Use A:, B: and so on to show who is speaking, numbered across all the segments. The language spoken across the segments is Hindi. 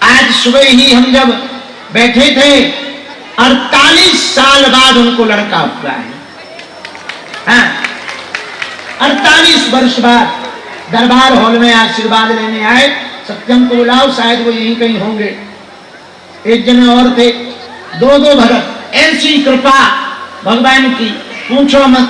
A: आज सुबह ही हम जब बैठे थे 48 साल बाद उनको लड़का हुआ है। हाँ, 48 वर्ष बाद दरबार हॉल में आशीर्वाद लेने आए। सत्यम को बुलाओ, शायद वो यहीं कहीं होंगे। एक जने और थे, दो भगत। ऐसी कृपा भगवान की पूछो मत।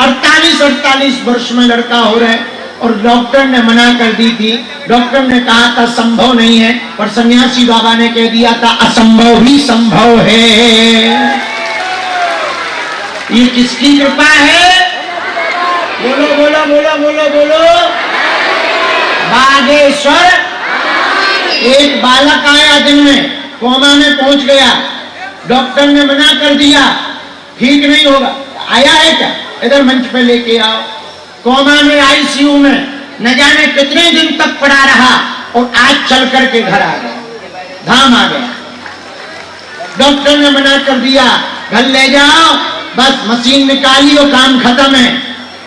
A: 48 वर्ष में लड़का हो रहा है और डॉक्टर ने मना कर दी थी। डॉक्टर ने कहा था संभव नहीं है, पर सन्यासी बाबा ने कह दिया था असंभव भी संभव है। ये किसकी कृपा है? बोलो बोलो बोलो बोलो बोलो। बागेश्वर। एक बालक आया दिन में, कोमा में पहुंच गया। डॉक्टर ने मना कर दिया, ठीक नहीं होगा। आया है क्या? इधर मंच पे लेके आओ। कोमा में, आईसीयू में न जाने कितने दिन तक पड़ा रहा और आज चल करके घर आ गया, धाम आ गया। डॉक्टर ने मना कर दिया, घर ले जाओ, बस मशीन निकाली और काम खत्म है।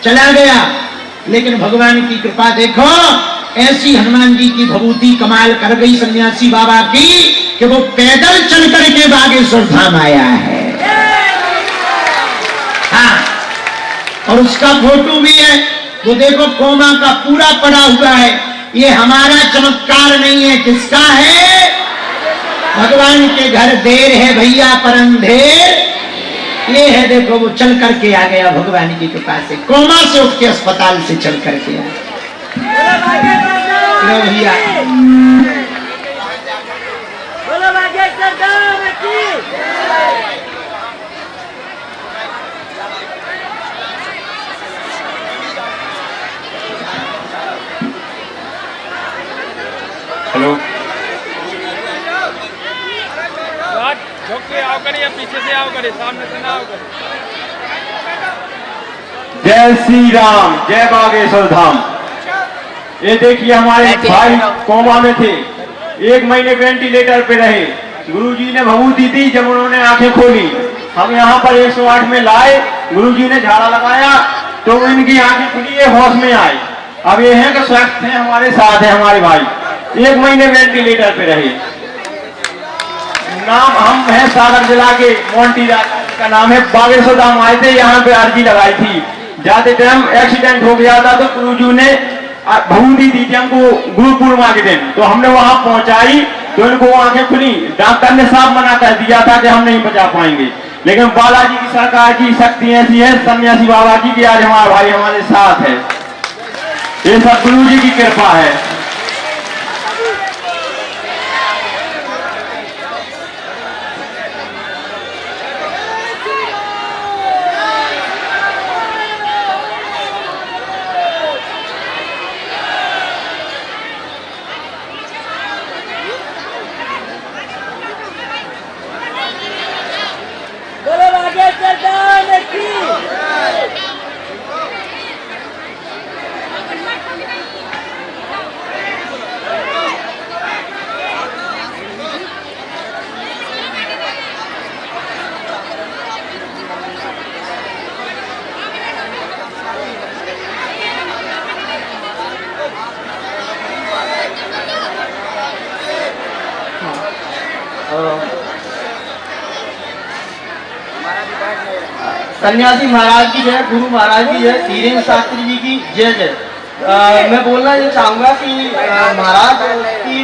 A: चला गया। लेकिन भगवान की कृपा देखो, ऐसी हनुमान जी की भभूति कमाल कर गई सन्यासी बाबा की कि वो पैदल चल करके बागेश्वर धाम आया है। हाँ, और उसका फोटो भी है। वो देखो कोमा का पूरा पड़ा हुआ है। ये हमारा चमत्कार नहीं है, किसका है? भगवान के घर देर है भैया पर अंधेर। ये है, देखो वो चल करके आ गया भगवान की कृपा से। कोमा से उठ के अस्पताल से चल करके आया। भैया
B: हेलो,
C: झुक के आओ करे या पीछे से आओ करे, सामने से ना आओ करे।
B: जय श्री राम, जय बागेश्वर धाम। ये देखिए हमारे भाई कोमा में थे, 1 महीने वेंटिलेटर पे रहे। गुरुजी ने भभूति दी, जब उन्होंने आंखें खोली हम यहाँ पर 108 में लाए। गुरुजी ने झाड़ा लगाया तो इनकी आंखें खुली, ये होश में आए। अब ये है कि स्वस्थ हैं, हमारे साथ है हमारे भाई। 1 महीने वेंटिलेटर पे रहे। नाम हम है सागर जिला के मोंटी का नाम है। बागेश्वर धाम आए थे, यहाँ पे अर्जी लगाई थी। जाते टाइम एक्सीडेंट हो गया था तो गुरुजी ने भभूति दी थी हमको गुरु पूर्णिमा के दिन, तो हमने वहां पहुंचाई तो इनको आंखें खुली। डॉक्टर ने साफ मना कर दिया था कि हम नहीं बचा पाएंगे, लेकिन बालाजी की सरकार की शक्ति ऐसी है, सन्यासी बाबा की, कि आज हमारा भाई हमारे साथ है। ये सब गुरु जी की कृपा है।
D: सन्यासी महाराज की जय, गुरु महाराज की जय, धीरेन्द्र शास्त्री जी की जय जय। मैं बोलना ये चाहूँगा कि महाराज की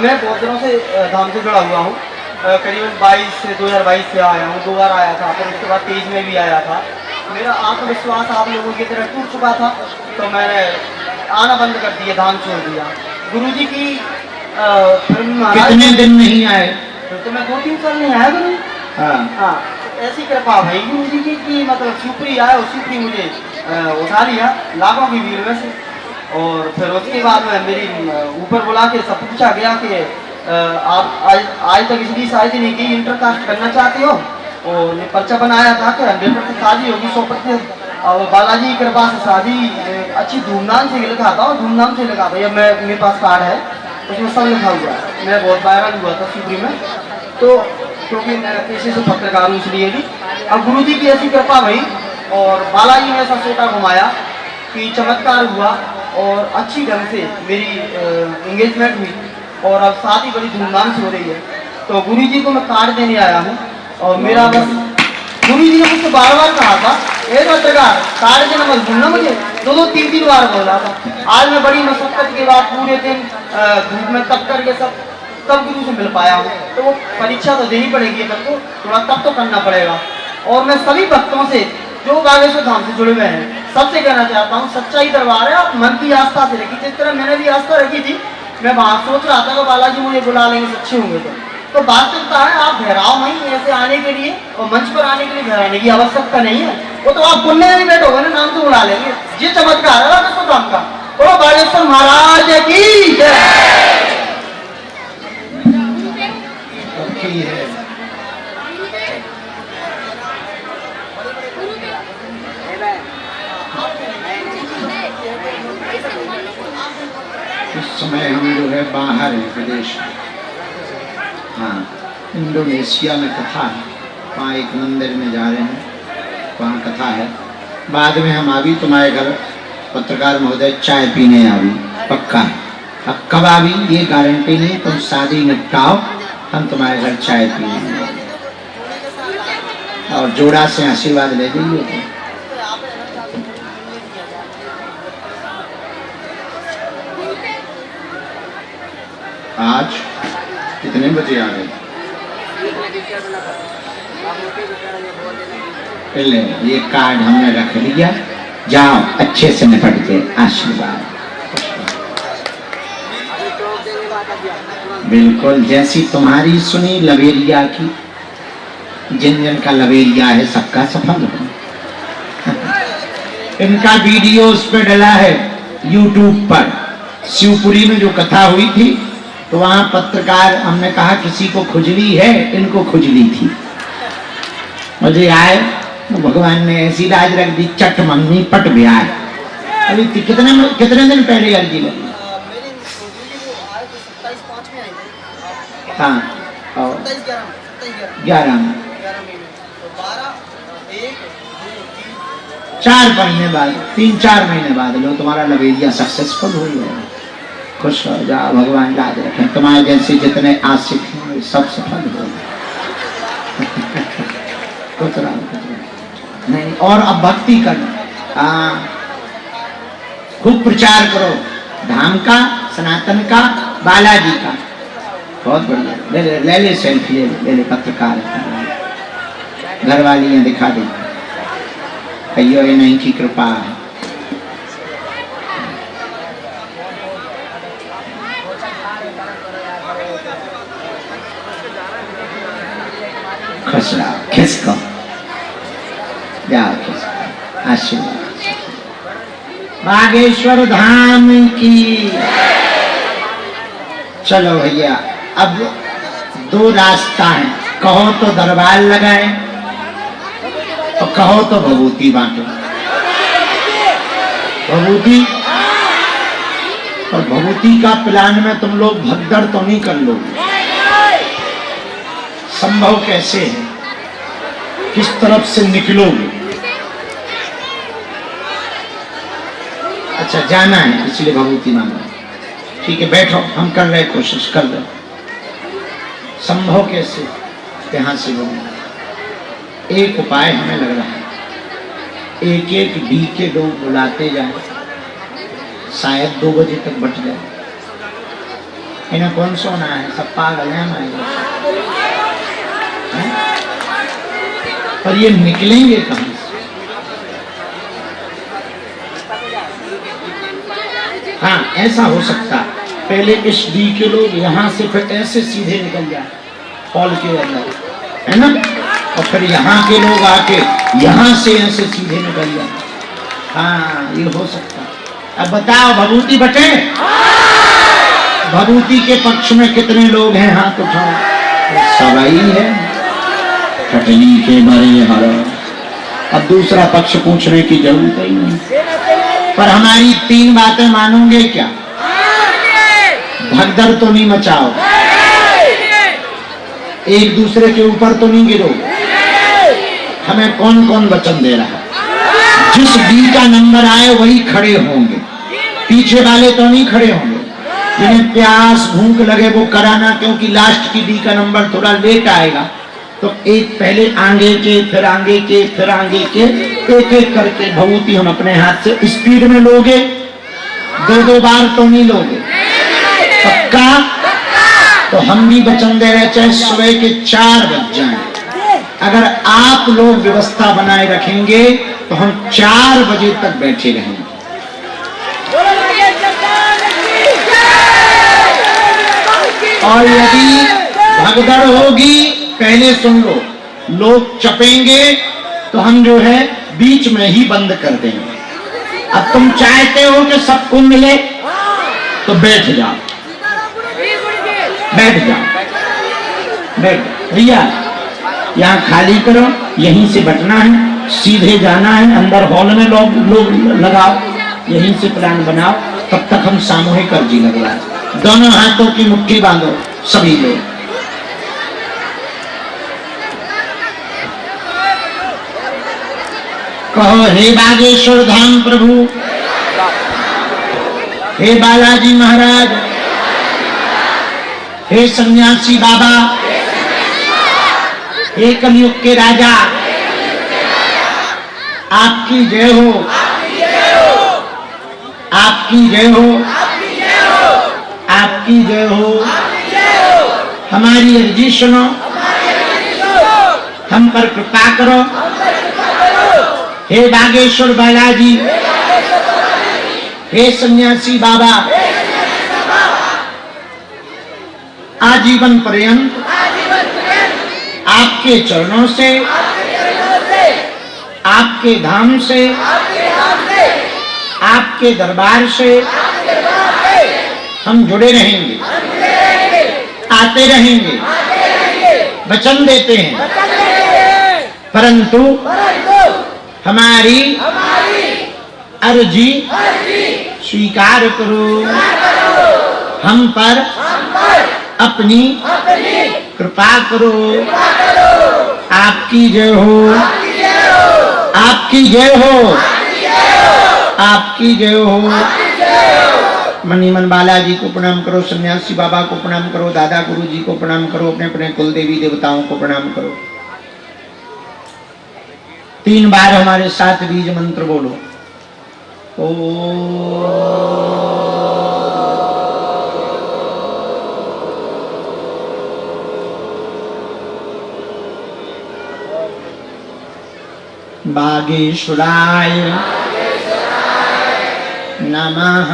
D: मैं बहुत दिनों से धाम से जुड़ा हुआ हूँ। करीबन 2022 से आया हूँ, 2 बार आया था, फिर उसके बाद 23 में भी आया था। मेरा आत्मविश्वास आप लोगों की तरह टूट चुका था, तो मैंने आना बंद कर दिया, धाम छोड़ दिया। गुरु जी की
A: कितने दिन नहीं आए?
D: तो मैं 2-3 साल नहीं आया गुरु।
A: हाँ,
D: ऐसी कृपा भाई गुरु जी की मतलब सुपरी आया और सुपरी मुझे उठा लिया लाखों की भीड़ में से। और फिर उसके बाद में मेरी ऊपर बुला के सब पूछा गया कि आप आज तक इसलिए शादी नहीं की, इंटरकास्ट करना चाहते हो? और ये पर्चा बनाया था कि 100% शादी होगी, 100%। और बालाजी की कृपा से शादी अच्छी धूमधाम से लिखा था, और धूमधाम से लिखा था। ये मेरे पास कार्ड है, उसमें सब लिखा हुआ है। मैं बहुत वायरल हुआ था सुपरी में, तो क्योंकि मैं पेशे से पत्रकार हूँ इसलिए भी। अब गुरु जी की ऐसी कृपा भाई, और बालाजी ने ऐसा सोटा घुमाया कि चमत्कार हुआ और अच्छी ढंग से मेरी एंगेजमेंट हुई। और अब शादी बड़ी धूमधाम से हो रही है। तो गुरुजी को मैं कार्ड देने आया हूँ और मेरा बस गुरुजी ने मुझसे बार बार कहा था, ए पत्रकार कार्ड देना मत भूलना मुझे, दो तीन बार बोला था। आज मैं बड़ी मशक्कत के बाद पूरे दिन धूप में तप करके तब गुरु से मिल पाया हूँ। तो वो परीक्षा तो देनी पड़ेगी कल को, थोड़ा तप तो करना पड़ेगा। और मैं सभी भक्तों से जो बागेश्वर धाम से जुड़े हुए हैं सबसे कहना चाहता हूँ, सच्चाई दरबार है, आप मन की आस्था से रखी। जिस तरह मैंने भी आस्था रखी थी, मैं वहाँ सोच रहा था कि बालाजी मुझे बुला लेंगे, सच्चे होंगे तो वास्तविकता है आप भैराव नहीं ऐसे आने के लिए और मंच पर आने के लिए भैराने की आवश्यकता नहीं है। वो तो आप पुण्य में भी बैठोगे ना, नाम से बुला लेंगे। ये चमत्कार है बागेश्वर धाम का। बोलो बागेश्वर महाराज की जय।
A: इस समय हम जो है बाहर हैं विदेश में। हाँ, इंडोनेशिया में कथा है, वहाँ एक मंदिर में जा रहे हैं, वहाँ कथा है। बाद में हम आवी तुम्हारे घर पत्रकार महोदय चाय पीने आवी, पक्का है। अब कब आवी ये गारंटी नहीं, तुम शादी निपटाओ, हम तुम्हारे घर चाय पीने और जोड़ा से आशीर्वाद ले जाइए। आज कितने बजे आ गए? पहले ये कार्ड हमने रख लिया, जाओ अच्छे से निपट के आशीर्वाद। बिल्कुल जैसी तुम्हारी सुनी लवेरिया की, जिन जिन का लवेरिया है सबका सफल हो। इनका वीडियो उस पर डला है यूट्यूब पर। शिवपुरी में जो कथा हुई थी तो वहां पत्रकार हमने कहा किसी को खुजली है, इनको खुजली थी। मुझे आए तो भगवान ने ऐसी लाज रख दी, चट मम्मी पट ब्याह। अभी कितने दिन पहले अर्जी लगी? हाँ, 11 में 4 महीने बाद, 3-4 महीने बाद लो तुम्हारा लवेरिया सक्सेसफुल हो गया। खुश हो जाओ, भगवान लाज रखें। तुम्हारे जैसे जितने आशिक हैं सब सफल हो कुछ नहीं। और अब भक्ति करना, खूब प्रचार करो धाम का, सनातन का, बालाजी का। बहुत बढ़िया। ले ले सेल्फी, ले ले पत्रकार घर वाली हैं, दिखा दे कहियो ये नहीं की कृपा है। खुश रहो, खिसको जाओ, खिसको आशीर्वाद। बागेश्वर धाम की। चलो भैया, अब 2 रास्ता है, कहो तो दरबार लगाए और कहो तो भभूति बांटो। भभूति और भभूति का प्लान में तुम लोग भगदड़ तो नहीं कर लोगे। संभव कैसे है, किस तरफ से निकलोगे? अच्छा जाना है इसलिए भभूति मांगना, ठीक है बैठो, हम कर रहे कोशिश कर रहे। संभव कैसे, यहां से बोलो। एक उपाय हमें लग रहा है, एक डी के लोग बुलाते जाए, शायद 2 बजे तक बच जाए। इन्हें कौन सोना है, सब पागल है हमारे। पर ये निकलेंगे कहां से? हाँ ऐसा हो सकता, पहले इस डी के लोग यहाँ से फिर ऐसे सीधे निकल जाए हॉल के अंदर, है ना, और फिर यहाँ के लोग आके यहाँ से ऐसे सीधे निकल जाए। हाँ ये हो सकता। अब बताओ भभूति बटे? भभूति के पक्ष में कितने लोग हैं, हाथ उठाओ। सवाई है, कटनी के बड़े हरो। अब दूसरा पक्ष पूछने की जरूरत ही नहीं। पर हमारी 3 बातें मानोगे क्या? भगदड़ तो नहीं मचाओ, एक दूसरे के ऊपर तो नहीं गिरो। हमें कौन कौन वचन दे रहा है? जिस बी का नंबर आए वही खड़े होंगे, पीछे वाले तो नहीं खड़े होंगे। जिन्हें प्यास भूख लगे वो कराना, क्योंकि लास्ट की डी का नंबर थोड़ा लेट आएगा। तो एक पहले आगे के, फिर आगे के, फिर आगे के, एक एक करके भभूति हम अपने हाथ से स्पीड में लोगे। 2-2 बार तो नहीं लोगे, पक्का? तो हम भी वचन दे रहे, चाहे सुबह के 4 बज जाएं, अगर आप लोग व्यवस्था बनाए रखेंगे तो हम 4 बजे तक बैठे रहेंगे। और यदि भगदड़ होगी, पहले सुन लो, लोग चपेंगे तो हम जो है बीच में ही बंद कर देंगे। अब तुम चाहते हो कि सबको मिले तो बैठ जाओ, बैठ जाओ, बैठ भैया, यहाँ खाली करो, यहीं से बटना है, सीधे जाना है, अंदर हॉल में लोग लगाओ, यहीं से प्लान बनाओ। तब तक हम सामूहिक अर्जी लगवाए, दोनों हाथों की मुट्ठी बांधो सभी लोग। कहो, हे बागेश्वर धाम प्रभु, हे बालाजी महाराज, हे सन्यासी बाबा, हे कलयुग के राजा, आपकी जय हो, आपकी जय हो, आपकी जय हो। हमारी अर्जी सुनो, हम पर कृपा करो। हे बागेश्वर बालाजी, हे सन्यासी बाबा, आजीवन पर्यंत आपके चरणों से, आपके धाम से, आपके दरबार से हम जुड़े रहेंगे, आते रहेंगे, वचन देते हैं। परंतु हमारी अर्जी स्वीकार करो, हम पर अपनी कृपा करो। आपकी जय हो, आपकी जय हो, आपकी जय हो। मनीमन बालाजी को प्रणाम करो, सन्यासी बाबा को प्रणाम करो, दादा गुरु जी को प्रणाम करो, अपने अपने कुल देवी देवताओं को प्रणाम करो। 3 बार हमारे साथ बीज मंत्र बोलो। बागेश्वराय नमः।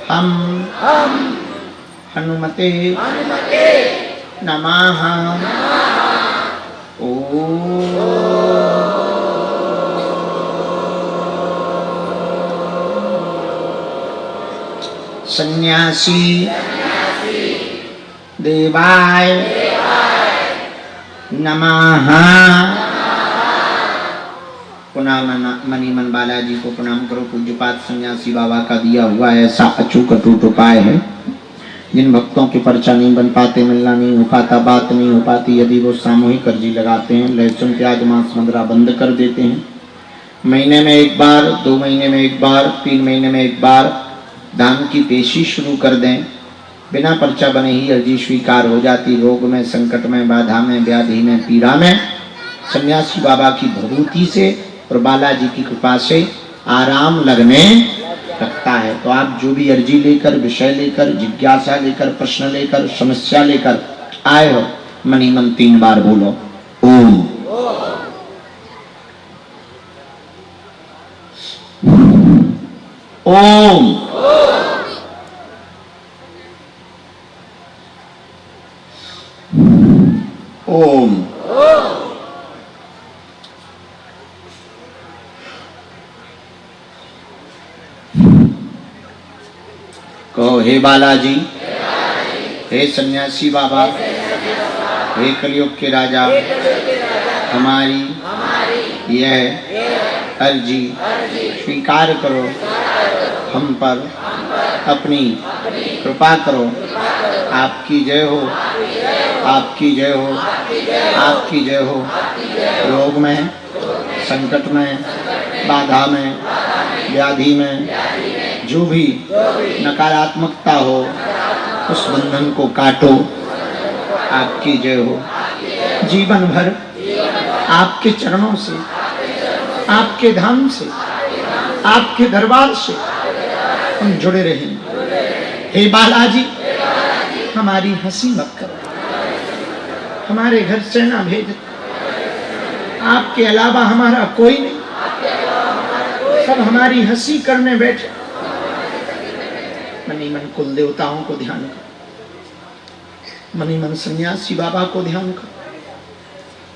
A: हम हनुमते नमः। सन्यासी देवाय नमः। पुनः मनीमन बालाजी को प्रणाम करो। पूज्यपाद सन्यासी बाबा का दिया हुआ ऐसा अचूक अटूट उपाय है, जिन भक्तों के पर्चा नहीं बन पाते, मिलना नहीं हो पाता, बात नहीं हो पाती, यदि वो सामूहिक अर्जी लगाते हैं, लहसुन प्याज मांस मदिरा बंद कर देते हैं, महीने में 1 बार, 2 महीने में 1 बार, 3 महीने में 1 बार दान की पेशी शुरू कर दें, बिना पर्चा बने ही अर्जी स्वीकार हो जाती। रोग में, संकट में, बाधा में, व्याधि में, पीड़ा में सन्यासी बाबा की भभूति से और बालाजी की कृपा से आराम लगने लगता है। तो आप जो भी अर्जी लेकर, विषय लेकर, जिज्ञासा लेकर, प्रश्न लेकर, समस्या लेकर आए हो, मनीमन 3 बार बोलो। ओम। ओम। ओम। कहो, हे बालाजी, हे सन्यासी बाबा, हे कलयुग के राजा, हमारी यह अर्जी स्वीकार करो, हम पर अपनी कृपा करो। आपकी जय हो, आपकी जय हो, आपकी जय हो। रोग में, संकट में, बाधा में, व्याधि में जो भी नकारात्मकता हो उस बंधन को काटो। आपकी जय हो। जीवन भर आपके चरणों से, आपके धाम से, आपके दरबार से हम जुड़े रहें। हे बालाजी, हमारी हंसी मत करो, हमारे घर से ना भेज। आपके अलावा हमारा कोई नहीं, सब हमारी हंसी करने बैठे। मनी मन कुल देवताओं को ध्यान करो, मनी मन सन्यासी बाबा को ध्यान करो,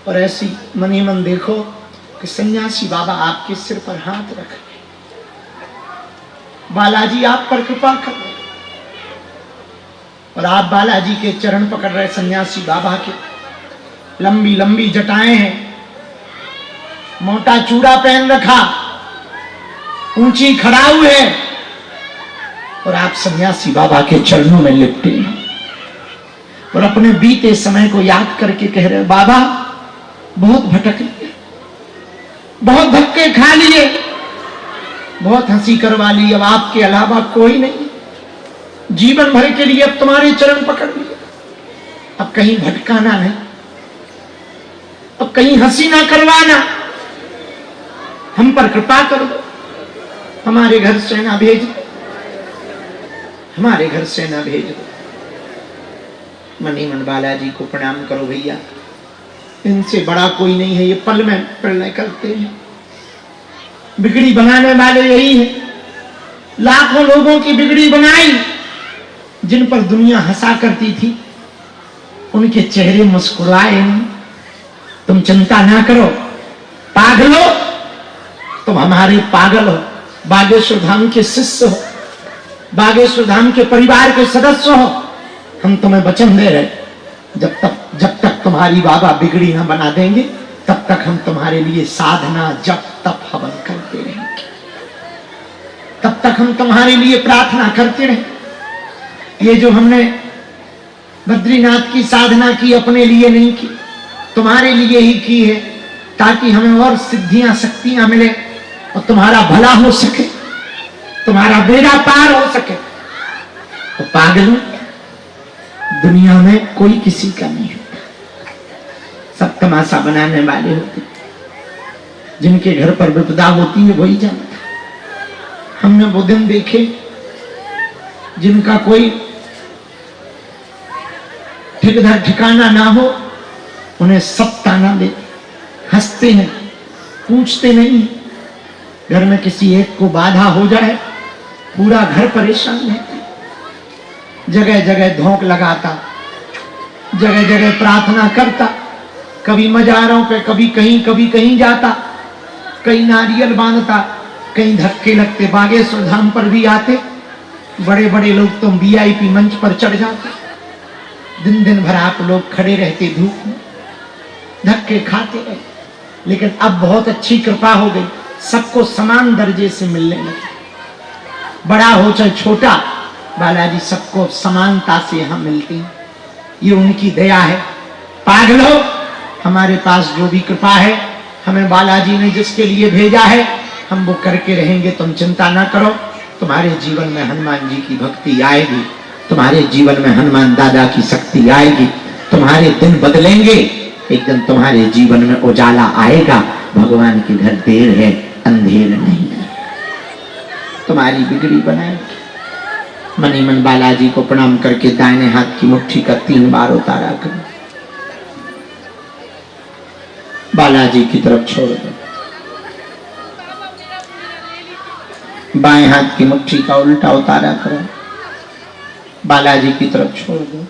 A: और ऐसी मनी मन देखो कि सन्यासी बाबा आपके सिर पर हाथ रख रहे, बालाजी आप पर कृपा कर रहे, और आप बालाजी के चरण पकड़ रहे। सन्यासी बाबा के लंबी लंबी जटाएं हैं, मोटा चूड़ा पहन रखा, ऊंची खड़ाऊ है, और आप सन्यासी बाबा के चरणों में लिपटे हैं और अपने बीते समय को याद करके कह रहे, बाबा बहुत भटक लिए, बहुत धक्के खा लिए, बहुत हंसी करवा ली, अब आपके अलावा कोई नहीं, जीवन भर के लिए अब तुम्हारे चरण पकड़ लिए, अब कहीं भटकाना नहीं, अब कहीं हंसी ना करवाना, हम पर कृपा कर दो, हमारे घर से ना भेज दो, हमारे घर से ना भेज दो। मनी मन बालाजी को प्रणाम करो भैया, इनसे बड़ा कोई नहीं है, ये पल में प्रलय करते हैं। बिगड़ी बनाने वाले यही है, लाखों लोगों की बिगड़ी बनाई, जिन पर दुनिया हंसा करती थी उनके चेहरे मुस्कुराए। तुम चिंता ना करो, पागलो, तुम हमारे पागल हो, बागेश्वर धाम के शिष्य हो, बागेश्वर धाम के परिवार के सदस्य हो। हम तुम्हें वचन दे रहे, जब तक तुम्हारी बाबा बिगड़ी ना बना देंगे तब तक हम तुम्हारे लिए साधना जप तप हवन करते रहेंगे, तब तक हम तुम्हारे लिए प्रार्थना करते रहेंगे। ये जो हमने बद्रीनाथ की साधना की अपने लिए नहीं की, तुम्हारे लिए ही की है, ताकि हमें और सिद्धियां शक्तियां मिले और तुम्हारा भला हो सके, तुम्हारा बेड़ा पार हो सके। तो पागलों, दुनिया में कोई किसी का नहीं होता, सब तमाशा बनाने वाले होते, जिनके घर पर विपदा होती है वही जानता। हमने वो दिन देखे जिनका कोई ठिकदार ठिकाना ना हो, उन्हें सब ताना दे, हंसते हैं, पूछते नहीं। घर में किसी एक को बाधा हो जाए पूरा घर परेशान है, जगह जगह धोंक लगाता, जगह जगह प्रार्थना करता, कभी मजारों पे कभी कहीं जाता, कहीं नारियल बांधता, कहीं धक्के लगते। बागेश्वर धाम पर भी आते बड़े बड़े लोग, तुम VIP मंच पर चढ़ जाते, दिन दिन भर आप लोग खड़े रहते धूप में, धक्के खाते रहे। लेकिन अब बहुत अच्छी कृपा हो गई, सबको समान दर्जे से मिलने लगे, बड़ा हो चाहे छोटा, बालाजी सबको समानता से हम मिलते हैं। ये उनकी दया है। पागलो, हमारे पास जो भी कृपा है, हमें बालाजी ने जिसके लिए भेजा है, हम वो करके रहेंगे। तुम चिंता ना करो, तुम्हारे जीवन में हनुमान जी की भक्ति आएगी, तुम्हारे जीवन में हनुमान दादा की शक्ति आएगी, तुम्हारे दिन बदलेंगे, एक दिन तुम्हारे जीवन में उजाला आएगा। भगवान के घर देर है, अंधेर नहीं है, तुम्हारी बिगड़ी बनाएगी। मनी मन बालाजी को प्रणाम करके दाहिने हाथ की मुट्ठी का 3 बार उतारा करो, बालाजी की तरफ छोड़ दो। बाएं हाथ की मुट्ठी का उल्टा उतारा करो, बालाजी की तरफ छोड़ दो।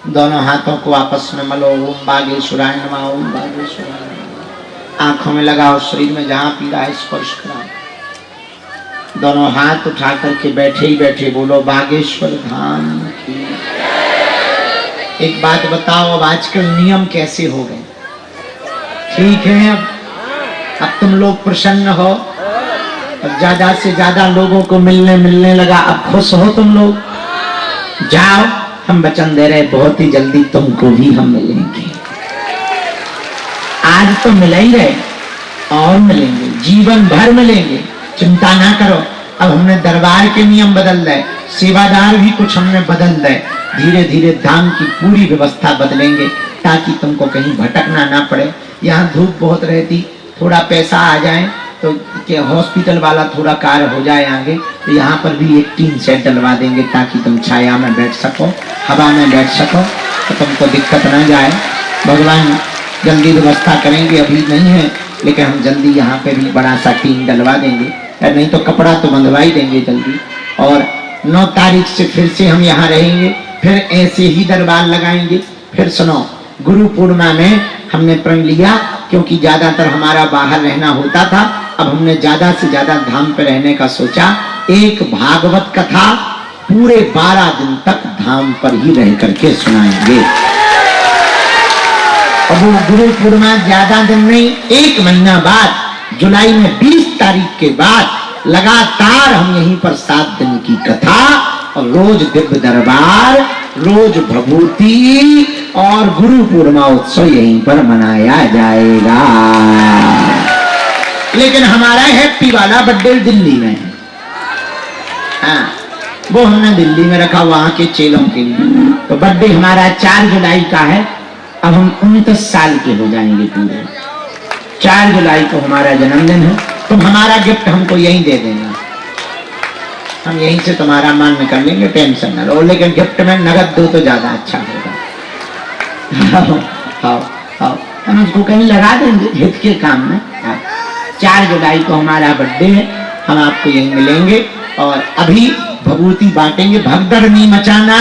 A: दोनों हाथों को आपस में मलो, ओम बागेश्वराय नमः, ओम बागेश्वराय नमः। आंखों में लगाओ, शरीर में जहां पीड़ा है स्पर्श कराओ। दोनों हाथ उठा करके बैठे ही बैठे बोलो बागेश्वर धाम की। एक बात बताओ, अब आजकल नियम कैसे हो गए? ठीक है, अब तुम लोग प्रसन्न हो, अब ज्यादा से ज्यादा लोगों को मिलने लगा, अब खुश हो तुम लोग। जाओ हम वचन दे रहे बहुत ही जल्दी तुमको भी हम मिलेंगे। आज तो मिल ही रहे और मिलेंगे, जीवन भर मिलेंगे, चिंता ना करो। अब हमने दरबार के नियम बदल दे, सेवादार भी कुछ हमने बदल दे, धीरे धीरे धाम की पूरी व्यवस्था बदलेंगे ताकि तुमको कहीं भटकना ना पड़े। यहाँ धूप बहुत रहती, थोड़ा पैसा आ जाए तो हॉस्पिटल वाला थोड़ा कार्य हो जाए आगे, तो यहाँ पर भी एक टीन सेट डलवा देंगे ताकि तुम छाया में बैठ सको, हवा में बैठ सको, तो तुमको दिक्कत ना जाए। भगवान जल्दी व्यवस्था करेंगे, अभी नहीं है लेकिन हम जल्दी यहाँ पे भी बड़ा सा टीन डलवा देंगे, नहीं तो कपड़ा तो बंधवा ही देंगे जल्दी। और 9 तारीख से फिर से हम यहाँ रहेंगे, फिर ऐसे ही दरबार लगाएंगे। फिर सुनो, गुरु पूर्णिमा में हमने प्रण लिया, क्योंकि ज्यादातर हमारा बाहर रहना होता था, अब हमने ज्यादा से ज्यादा धाम पे रहने का सोचा। एक भागवत कथा पूरे 12 दिन तक धाम पर ही रह करके सुनाएंगे। अब वो गुरु पूर्णिमा ज्यादा दिन नहीं, 1 महीना बाद जुलाई में 20 तारीख के बाद लगातार हम यहीं पर 7 दिन की कथा और रोज दिव्य दरबार, रोज भभूति और गुरु पूर्णिमा उत्सव यहीं पर मनाया जाएगा। लेकिन हमारा हैप्पी वाला बर्थडे दिल्ली में है, हाँ, वो हमने दिल्ली में रखा वहां के चेलों के लिए। तो बर्थडे हमारा 4 जुलाई का है। अब हम 29 साल के हो जाएंगे पूरे। 4 जुलाई को हमारा जन्मदिन है। तुम हमारा गिफ्ट हमको यहीं दे देना, हम यहीं से तुम्हारा मान कर लेंगे, टेंशन न लो। लेकिन गिफ्ट में नगद दो तो ज्यादा अच्छा होगा। हम उसको कहीं लगा देंगे हित के काम में। 4 जुलाई को हमारा बर्थडे है, हम आपको यहीं मिलेंगे और अभी भभूति बांटेंगे। भगदड़ नहीं मचाना,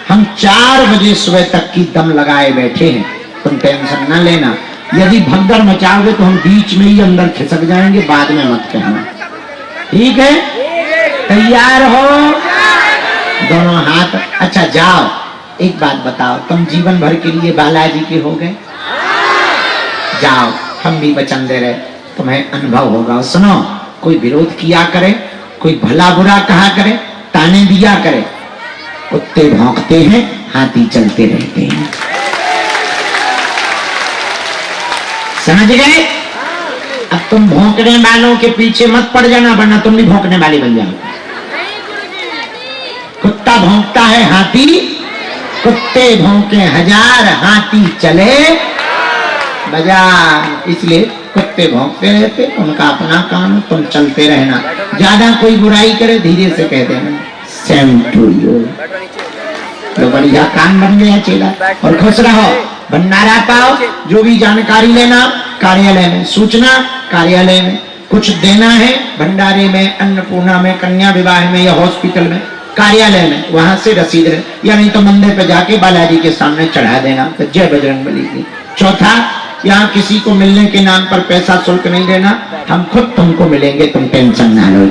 A: हम 4 बजे सुबह तक की दम लगाए बैठे हैं, तुम टेंशन न लेना। यदि भगदड़ मचाओगे तो हम बीच में ही अंदर खिसक जाएंगे, बाद में मत कहना, ठीक है? तैयार हो दोनों हाथ? अच्छा जाओ, एक बात बताओ, तुम जीवन भर के लिए बालाजी के हो गए? जाओ, हम भी वचन दे रहे, तुम्हें अनुभव होगा। सुनो, कोई विरोध किया करे, कोई भला बुरा कहा करे, ताने दिया करे, कुत्ते भौंकते हैं, हाथी चलते रहते हैं। समझ गए? अब तुम भौंकने वालों के पीछे मत पड़ जाना, वरना तुम भी भौंकने वाले बन जाओ। कुत्ता भौंकता है, हाथी, कुत्ते भौंके 1000, हाथी चले बाजार। इसलिए कुत्ते भौंकते रहते, उनका अपना काम, तुम चलते रहना। ज्यादा कोई बुराई करे धीरे से कह देना, सेम टू यू। तो बढ़िया काम बन गया चेला, और खुश रहो, भंडारा पाओ। जो भी जानकारी लेना कार्यालय में, सूचना कार्यालय में, कुछ देना है भंडारे में, अन्नपूर्णा में, कन्या विवाह में या हॉस्पिटल में, कार्यालय में, वहां से रसीद है, या नहीं तो मंदिर पे जाके बालाजी के सामने चढ़ा देना। तो जय बजरंगबली की। चौथा, यहाँ किसी को मिलने के नाम पर पैसा शुल्क नहीं देना, हम खुद तुमको मिलेंगे, तुम टेंशन ना लो।